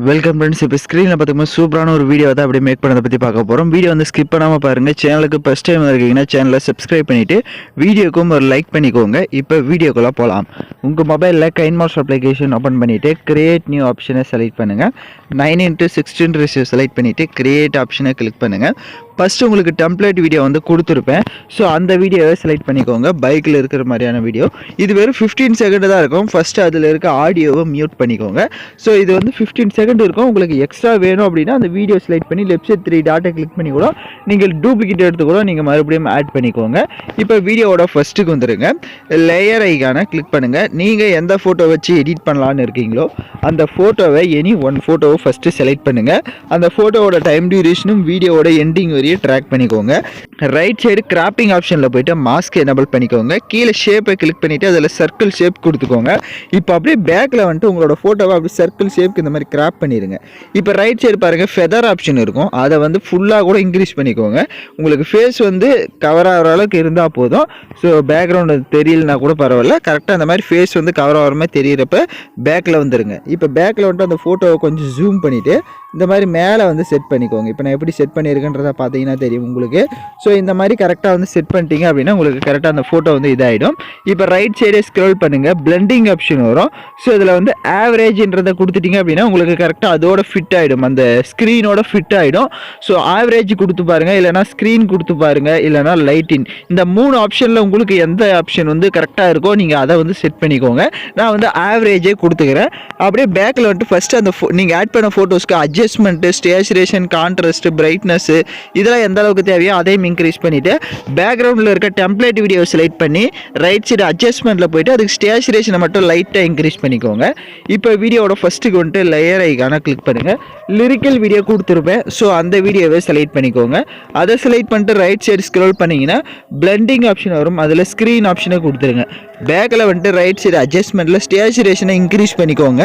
Welcome friends. இப்போ ஸ்க்ரீனில் பார்த்துக்கும்போது சூப்பரான ஒரு வீடியோ தான் அப்படியே மேக் பண்ணதை பற்றி பார்க்க போகிறோம். வீடியோ வந்து ஸ்கிப் பண்ணாமல் பாருங்கள். சேனலுக்கு ஃபஸ்ட் டைம் இருக்கீங்கன்னா சேனலை சப்ஸ்கிரைப் பண்ணிவிட்டு வீடியோக்கும் ஒரு லைக் பண்ணிக்கோங்க. இப்போ வீடியோக்குள்ளே போகலாம். உங்கள் மொபைலில் கைன்மாஸ்டர் அப்ளிகேஷன் ஓப்பன் பண்ணிவிட்டு கிரியேட் நியூ ஆப்ஷனை செலக்ட் பண்ணுங்கள். 9:16 ரேஷியோ செலக்ட் பண்ணிவிட்டு கிரியேட் ஆப்ஷனை கிளிக் பண்ணுங்கள். ஃபஸ்ட்டு உங்களுக்கு டெம்ப்ளேட் வீடியோ வந்து கொடுத்துருப்பேன். ஸோ அந்த வீடியோவை செலக்ட் பண்ணிக்கோங்க. பைக்கில் இருக்கிற மாதிரியான வீடியோ. இது வெறும் 15 செகண்ட் தான் இருக்கும். ஃபஸ்ட்டு அதில் இருக்க ஆடியோவை மியூட் பண்ணிக்கோங்க. ஸோ இது வந்து 15 செகண்ட் இருக்கும். உங்களுக்கு எக்ஸ்ட்ரா வேணும் அப்படின்னா அந்த வீடியோ செலக்ட் பண்ணி லெஃப்ட் சைட் 3 டாட்டை கிளிக் பண்ணி கூட நீங்கள் டூப்ளிகேட் எடுத்து கூட நீங்கள் மறுபடியும் ஆட் பண்ணிக்கோங்க. இப்போ வீடியோவோட ஃபஸ்ட்டுக்கு வந்துடுங்க. லேயர் ஐக்கான கிளிக் பண்ணுங்கள். நீங்கள் எந்த ஃபோட்டோ வச்சு எடிட் பண்ணலான்னு இருக்கீங்களோ அந்த ஃபோட்டோவை எனி ஒன் ஃபோட்டோவை ஃபஸ்ட்டு செலக்ட் பண்ணுங்கள். அந்த ஃபோட்டோவோட டைம் டியூரேஷனும் வீடியோவோட எண்டிங் வரையும் ட்ராக் பண்ணிக்கோங்க. ரைட் சைடு கிராப்பிங் ஆப்ஷனில் போய்ட்டு மாஸ்க் எனபிள் பண்ணிக்கோங்க. கீழே ஷேப்பை கிளிக் பண்ணிவிட்டு அதில் சர்க்கிள் ஷேப் கொடுத்துக்கோங்க. இப்போ அப்படியே பேக்கில் வந்துட்டு உங்களோட ஃபோட்டோவை அப்படி சர்க்கிள் ஷேப்க்கு இந்த மாதிரி கிராப் பண்ணிடுங்க. இப்போ ரைட் சைடு பாருங்கள் ஃபெதர் ஆப்ஷன் இருக்கும். அதை வந்து ஃபுல்லாக கூட இன்க்ரீஸ் பண்ணிக்கோங்க. உங்களுக்கு ஃபேஸ் வந்து கவர் ஆகிற அளவுக்கு இருந்தால் போதும். ஸோ பேக்ரவுண்டு தெரியலனா கூட பரவாயில்ல. கரெக்டாக அந்த மாதிரி ஃபேஸ் வந்து கவர் ஆகிற மாதிரி தெரியிறப்ப பேக்கில் வந்துடுங்க. இப்போ பேக்கில் வந்துட்டு அந்த ஃபோட்டோவை கொஞ்சம் ஜூம் பண்ணிவிட்டு இந்த மாதிரி மேலே வந்து செட் பண்ணிக்கோங்க. இப்போ நான் எப்படி செட் பண்ணியிருக்கேன்றதை பார்த்தீங்கன்னா தெரியும் உங்களுக்கு. ஸோ இந்த மாதிரி கரெக்டாக வந்து செட் பண்ணிட்டீங்க அப்படின்னா உங்களுக்கு கரெக்டாக அந்த ஃபோட்டோ வந்து இதாகிடும். இப்போ ரைட் சைடே ஸ்க்ரோல் பண்ணுங்கள். பிளெண்டிங் ஆப்ஷன் வரும். ஸோ இதில் வந்து ஆவரேஜ்ன்றதை கொடுத்துட்டிங்க அப்படின்னா உங்களுக்கு கரெக்டாக அதோட ஃபிட் ஆகிடும். அந்த ஸ்க்ரீனோட ஃபிட் ஆகிடும். ஸோ ஆவரேஜ் கொடுத்து பாருங்கள், இல்லைனா ஸ்க்ரீன் கொடுத்து பாருங்கள், இல்லைனா லைட்டின். இந்த 3 ஆப்ஷனில் உங்களுக்கு எந்த ஆப்ஷன் வந்து கரெக்டாக இருக்கோ நீங்கள் அதை வந்து செட் பண்ணிக்கோங்க. நான் வந்து ஆவரேஜே கொடுத்துக்கிறேன். அப்படியே பேக்கில் வந்துட்டு ஃபஸ்ட்டு அந்த நீங்கள் ஆட் பண்ண ஃபோட்டோஸ்க்கு அட்ஜஸ்ட்மெண்ட்டு, ஸ்டேச்சுரேஷன், கான்ட்ராஸ்ட்டு, பிரைட்னஸ்ஸு இதெல்லாம் எந்த அளவுக்கு தேவையோ அதையும் இன்க்ரீஸ் பண்ணிவிட்டு பேக்ரவுண்டில் இருக்க டெம்ப்ளேட் வீடியோ செலக்ட் பண்ணி ரைட் சைடு அட்ஜஸ்ட்மெண்ட்டில் போய்ட்டு அதுக்கு ஸ்டேச்சுரேஷனை மட்டும் லைட்டாக இன்க்ரீஸ் பண்ணிக்கோங்க. இப்போ வீடியோவோட ஃபஸ்ட்டுக்கு வந்துட்டு லேயர் ஐக்கான கிளிக் பண்ணுங்கள். லிரிக்கல் வீடியோ கொடுத்துருப்பேன். ஸோ அந்த வீடியோவை செலக்ட் பண்ணிக்கோங்க. அதை செலக்ட் பண்ணிட்டு ரைட் சைடு ஸ்க்ரோல் பண்ணிங்கன்னா பிளெண்டிங் ஆப்ஷன் வரும். அதில் ஸ்க்ரீன் ஆப்ஷனை கொடுத்துருங்க. பேக்கில் வந்துட்டு ரைட் சைடு அட்ஜஸ்ட்மெண்ட்டில் ஸ்டேச்சுரேஷனை இன்க்ரீஸ் பண்ணிக்கோங்க.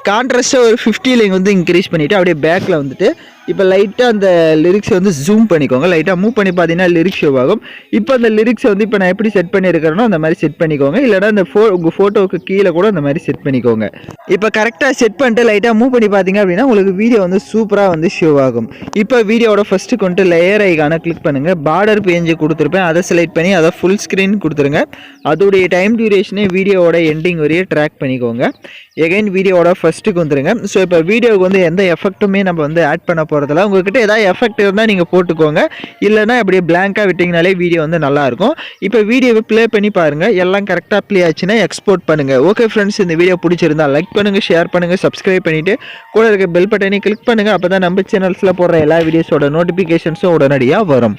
கான்ட்ராஸ்ட்டாக ஒரு 50 வந்து இன்க்ரீஸ் பண்ணிவிட்டு அப்படியே பேக்கில் வந்துட்டு இப்போ லைட்டாக அந்த லிரிக்ஸை வந்து ஜூம் பண்ணிக்கோங்க. லைட்டாக மூவ் பண்ணி பார்த்தீங்கன்னா லிரிக்ஸ் ஷோ ஆகும். இப்போ அந்த லிரிக்ஸை வந்து இப்போ நான் எப்படி செட் பண்ணியிருக்கிறேனோ அந்த மாதிரி செட் பண்ணிக்கோங்க. இல்லைனா அந்த உங்கள் ஃபோட்டோவுக்கு கீழே கூட அந்த மாதிரி செட் பண்ணிக்கோங்க. இப்போ கரெக்டாக செட் பண்ணிட்டு லைட்டாக மூவ் பண்ணி பார்த்தீங்க அப்படின்னா உங்களுக்கு வீடியோ வந்து சூப்பராக வந்து ஷோ ஆகும். இப்போ வீடியோவோட ஃபஸ்ட்டுக்கு வந்துட்டு லேயர் ஐக்கான கிளிக் பண்ணுங்கள். பார்டர் பேஜ் கொடுத்துருப்பேன். அதை செலக்ட் பண்ணி அதை ஃபுல் ஸ்க்ரீன் கொடுத்துருங்க. அதோடைய டைம் டியூரேஷனே வீடியோவோட எண்டிங் வரையும் ட்ராக் பண்ணிக்கோங்க. எகைன் வீடியோவோட ஃபஸ்ட்டுக்கு வந்துடுங்க. ஸோ இப்போ வீடியோவுக்கு வந்து எந்த எஃபெக்ட்டுமே நம்ம வந்து ஆட் பண்ண போகிறதில்ல. உங்கள்கிட்ட ஏதாவது எஃபெக்ட் இருந்தால் நீங்கள் போட்டுக்கோங்க. இல்லைனா அப்படியே பிளாங்காக விட்டிங்கனாலே வீடியோ வந்து நல்லாயிருக்கும். இப்போ வீடியோவை ப்ளே பண்ணி பாருங்கள். எல்லாம் கரெக்டாக ப்ளே ஆச்சுன்னா எக்ஸ்போர்ட் பண்ணுங்கள். ஓகே ஃப்ரெண்ட்ஸ், இந்த வீடியோ பிடிச்சிருந்தா லைக் பண்ணுங்கள், ஷேர் பண்ணுங்கள், சப்ஸ்கிரைப் பண்ணிவிட்டு கூட இருக்க பெல் பட்டனை கிளிக் பண்ணுங்கள். அப்போ தான் நம்ம சேனல்ஸில் போடுற எல்லா வீடியோஸோட நோட்டிஃபிகேஷன்ஸும் உடனடியாக வரும்.